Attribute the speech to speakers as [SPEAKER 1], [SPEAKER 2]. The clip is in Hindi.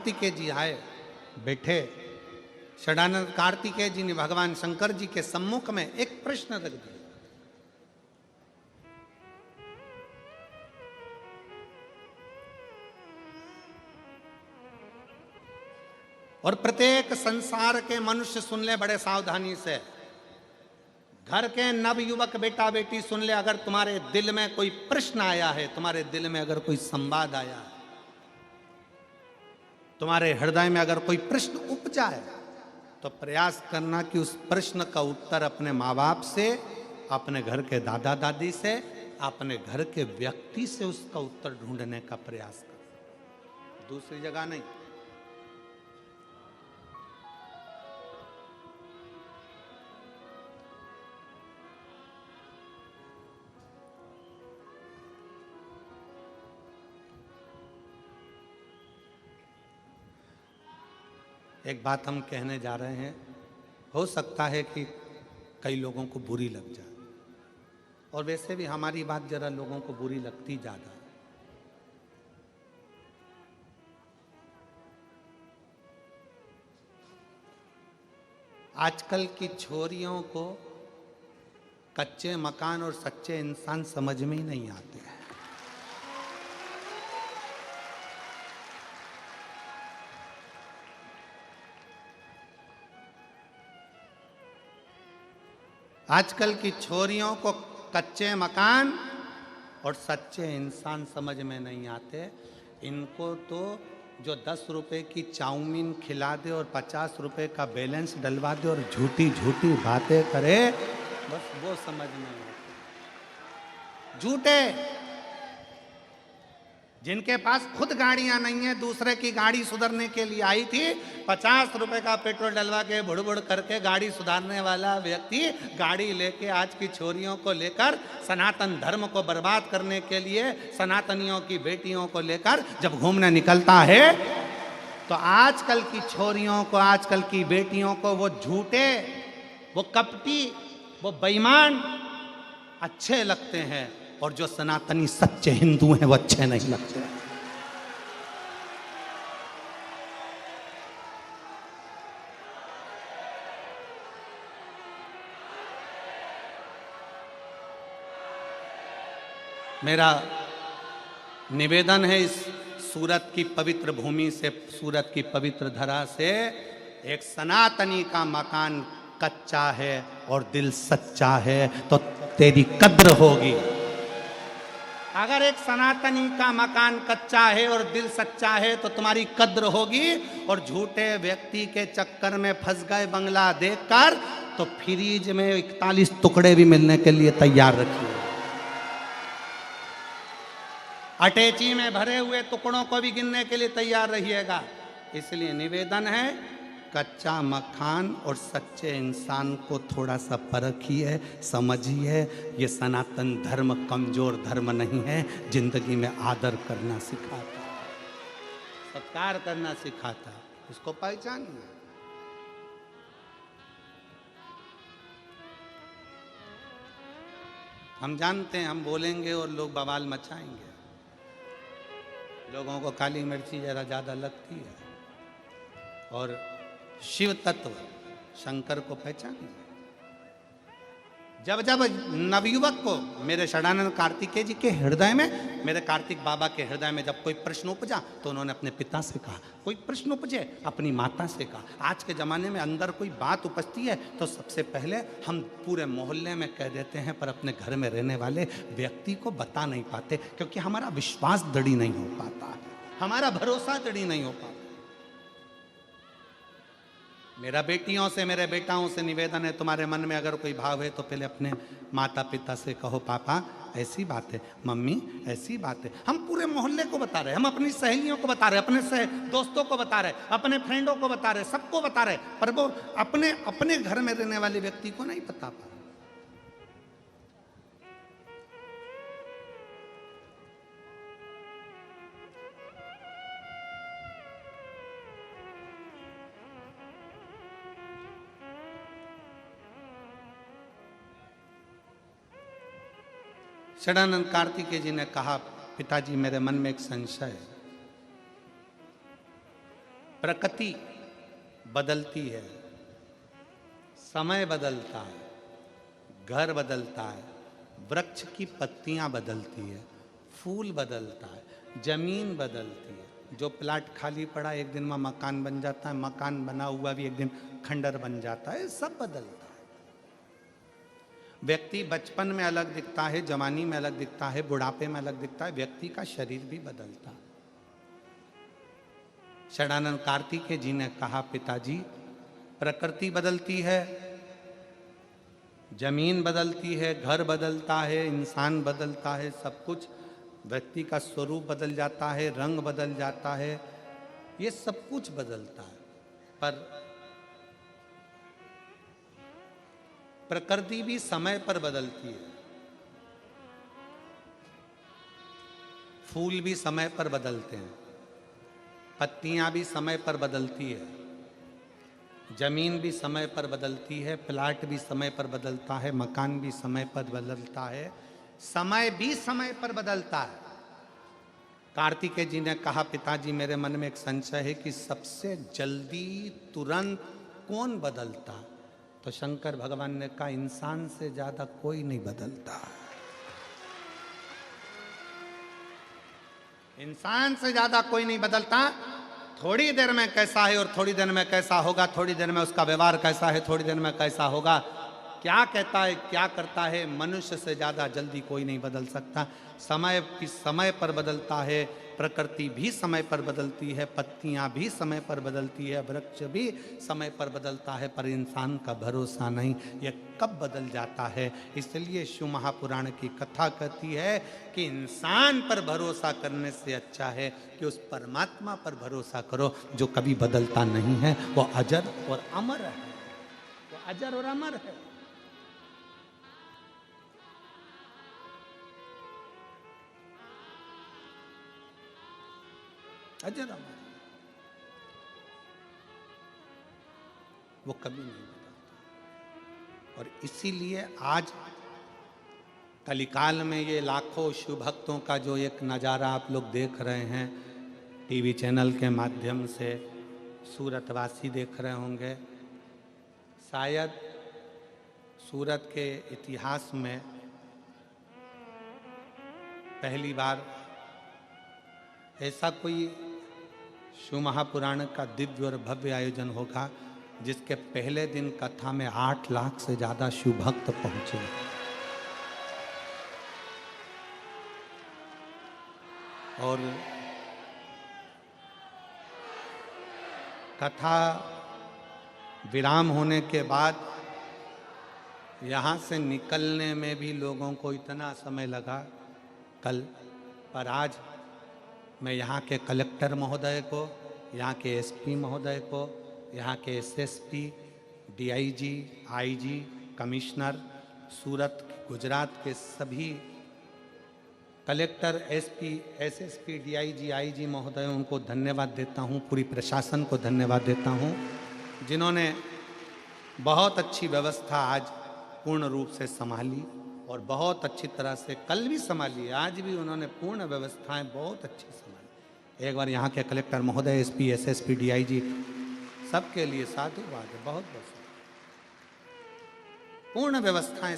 [SPEAKER 1] कार्तिकेय जी आए, बैठे। षडानंद कार्तिकेय जी ने भगवान शंकर जी के सम्मुख में एक प्रश्न रख दिया। और प्रत्येक संसार के मनुष्य सुन ले बड़े सावधानी से। घर के नवयुवक बेटा बेटी सुन ले, अगर तुम्हारे दिल में कोई प्रश्न आया है, तुम्हारे दिल में अगर कोई संवाद आया है, तुम्हारे हृदय में अगर कोई प्रश्न उपजा है, तो प्रयास करना कि उस प्रश्न का उत्तर अपने माँ बाप से, अपने घर के दादा दादी से, अपने घर के व्यक्ति से उसका उत्तर ढूंढने का प्रयास कर, दूसरी जगह नहीं। एक बात हम कहने जा रहे हैं, हो सकता है कि कई लोगों को बुरी लग जाए, और वैसे भी हमारी बात जरा लोगों को बुरी लगती ज्यादा। आजकल की छोरियों को कच्चे मकान और सच्चे इंसान समझ में ही नहीं आते हैं। आजकल की छोरियों को कच्चे मकान और सच्चे इंसान समझ में नहीं आते। इनको तो जो 10 रुपए की चाउमीन खिला दे और 50 रुपए का बैलेंस डलवा दे और झूठी झूठी बातें करे, बस वो समझ में आते। झूठे जिनके पास खुद गाड़ियां नहीं है, दूसरे की गाड़ी सुधारने के लिए आई थी, 50 रुपए का पेट्रोल डलवा के बुड़ बुड़ करके गाड़ी सुधारने वाला व्यक्ति गाड़ी लेके आज की छोरियों को लेकर सनातन धर्म को बर्बाद करने के लिए सनातनियों की बेटियों को लेकर जब घूमने निकलता है, तो आजकल की छोरियों को, आजकल की बेटियों को वो झूठे, वो कपटी, वो बेईमान अच्छे लगते हैं, और जो सनातनी सच्चे हिंदू हैं वो अच्छे नहीं लगते। मेरा निवेदन है, इस सूरत की पवित्र भूमि से, सूरत की पवित्र धरा से, एक सनातनी का मकान कच्चा है और दिल सच्चा है तो तेरी कद्र होगी। अगर एक सनातनी का मकान कच्चा है और दिल सच्चा है तो तुम्हारी कद्र होगी। और झूठे व्यक्ति के चक्कर में फंस गए बंगला देखकर, तो फ्रीज में 41 टुकड़े भी मिलने के लिए तैयार रखिए। अटैची में भरे हुए टुकड़ों को भी गिनने के लिए तैयार रहिएगा। इसलिए निवेदन है, कच्चा मकान और सच्चे इंसान को थोड़ा सा परखिए, समझिए। ये सनातन धर्म कमजोर धर्म नहीं है, जिंदगी में आदर करना सिखाता, सत्कार करना सिखाता, इसको पहचानिए। हम जानते हैं हम बोलेंगे और लोग बवाल मचाएंगे, लोगों को काली मिर्ची जरा ज़्यादा लगती है, और शिव तत्व शंकर को पहचानिए। जब जब नवयुवक को, मेरे षडानंद कार्तिकेय जी के हृदय में, मेरे कार्तिक बाबा के हृदय में जब कोई प्रश्न उपजा, तो उन्होंने अपने पिता से कहा। कोई प्रश्न उपजे, अपनी माता से कहा। आज के ज़माने में अंदर कोई बात उपजती है तो सबसे पहले हम पूरे मोहल्ले में कह देते हैं, पर अपने घर में रहने वाले व्यक्ति को बता नहीं पाते, क्योंकि हमारा विश्वास दृढ़ नहीं हो पाता है, हमारा भरोसा दृढ़ नहीं हो पाता। मेरा बेटियों से, मेरे बेटाओं से निवेदन है, तुम्हारे मन में अगर कोई भाव है तो पहले अपने माता पिता से कहो, पापा ऐसी बात है, मम्मी ऐसी बात है। हम पूरे मोहल्ले को बता रहे, हम अपनी सहेलियों को बता रहे, अपने दोस्तों को बता रहे, अपने फ्रेंडों को बता रहे, सबको बता रहे, पर वो अपने अपने घर में रहने वाले व्यक्ति को नहीं बता पा। षडानंद कार्तिकेय जी ने कहा, पिताजी मेरे मन में एक संशय है। प्रकृति बदलती है, समय बदलता है, घर बदलता है, वृक्ष की पत्तियां बदलती है, फूल बदलता है, जमीन बदलती है। जो प्लाट खाली पड़ा एक दिन में मकान बन जाता है, मकान बना हुआ भी एक दिन खंडर बन जाता है, सब बदलता है। व्यक्ति बचपन में अलग दिखता है, जवानी में अलग दिखता है, बुढ़ापे में अलग दिखता है, व्यक्ति का शरीर भी बदलता है। षडानंद कार्तिकेय जी ने कहा, पिताजी प्रकृति बदलती है, जमीन बदलती है, घर बदलता है, इंसान बदलता है, सब कुछ, व्यक्ति का स्वरूप बदल जाता है, रंग बदल जाता है, ये सब कुछ बदलता है। पर प्रकृति भी समय पर बदलती है, फूल भी समय पर बदलते हैं, पत्तियां भी समय पर बदलती है, जमीन भी समय पर बदलती है, प्लाट भी समय पर बदलता है, मकान भी समय पर बदलता है, समय भी समय पर बदलता है। कार्तिकेय जी ने कहा, पिताजी मेरे मन में एक संशय है कि सबसे जल्दी तुरंत कौन बदलता? तो शंकर भगवान ने कहा, इंसान से ज्यादा कोई नहीं बदलता। इंसान से ज्यादा कोई नहीं बदलता। थोड़ी देर में कैसा है और थोड़ी देर में कैसा होगा, थोड़ी देर में उसका व्यवहार कैसा है, थोड़ी देर में कैसा होगा, क्या कहता है, क्या करता है, मनुष्य से ज्यादा जल्दी कोई नहीं बदल सकता। समय की समय पर बदलता है, प्रकृति भी समय पर बदलती है, पत्तियां भी समय पर बदलती है, वृक्ष भी समय पर बदलता है, पर इंसान का भरोसा नहीं, यह कब बदल जाता है। इसलिए शिव महापुराण की कथा कहती है कि इंसान पर भरोसा करने से अच्छा है कि उस परमात्मा पर भरोसा करो जो कभी बदलता नहीं है, वो अजर और अमर है, वो अजर और अमर है। अजर अमर, वो कभी नहीं बदलता। और इसीलिए आज कलिकाल में ये लाखों शिव भक्तों का जो एक नज़ारा आप लोग देख रहे हैं टीवी चैनल के माध्यम से, सूरतवासी देख रहे होंगे, शायद सूरत के इतिहास में पहली बार ऐसा कोई शिव महापुराण का दिव्य और भव्य आयोजन होगा जिसके पहले दिन कथा में 8 लाख से ज्यादा शिव भक्त पहुंचे। और कथा विराम होने के बाद यहाँ से निकलने में भी लोगों को इतना समय लगा कल, पर आज मैं यहाँ के कलेक्टर महोदय को, यहाँ के एसपी महोदय को, यहाँ के एसएसपी, डीआईजी, आईजी, कमिश्नर, सूरत, गुजरात के सभी collector, SP, SSP, DIG, IG महोदय, उनको धन्यवाद देता हूँ, पूरी प्रशासन को धन्यवाद देता हूँ जिन्होंने बहुत अच्छी व्यवस्था आज पूर्ण रूप से संभाली और बहुत अच्छी तरह से कल भी संभाली, आज भी उन्होंने पूर्ण व्यवस्थाएं बहुत अच्छी संभाली। एक बार यहाँ के कलेक्टर महोदय, एसपी, एसएसपी, डीआईजी सबके लिए साधुवाद है, बहुत बहुत पूर्ण व्यवस्थाएं